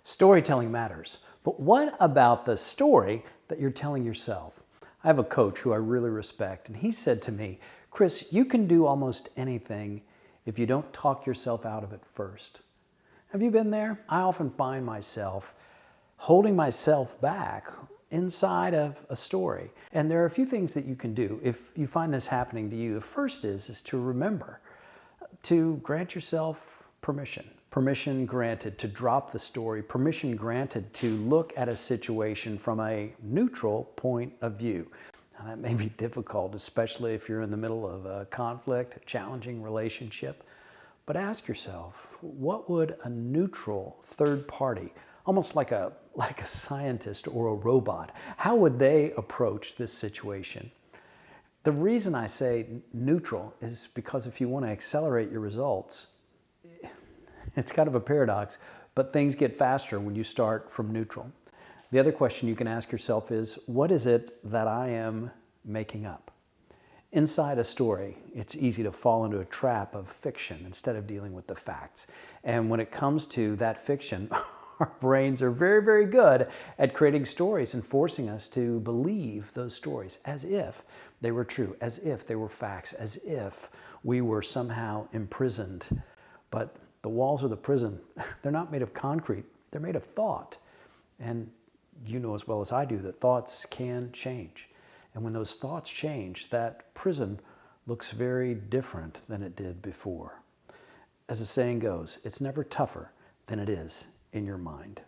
Storytelling matters, but what about the story that you're telling yourself? I have a coach who I really respect, and he said to me, Chris, you can do almost anything if you don't talk yourself out of it first. Have you been there? I often find myself holding myself back inside of a story. And there are a few things that you can do if you find this happening to you. The first is to remember to grant yourself permission. Permission granted to drop the story, permission granted to look at a situation from a neutral point of view. Now, that may be difficult, especially if you're in the middle of a conflict, a challenging relationship. But ask yourself, what would a neutral third party, almost like a scientist or a robot, how would they approach this situation? The reason I say neutral is because if you want to accelerate your results, it's kind of a paradox, but things get faster when you start from neutral. The other question you can ask yourself is, what is it that I am making up? Inside a story, it's easy to fall into a trap of fiction instead of dealing with the facts. And when it comes to that fiction, our brains are very, very good at creating stories and forcing us to believe those stories as if they were true, as if they were facts, as if we were somehow imprisoned. But the walls of the prison, they're not made of concrete, they're made of thought. And you know as well as I do that thoughts can change. And when those thoughts change, that prison looks very different than it did before. As the saying goes, it's never tougher than it is in your mind.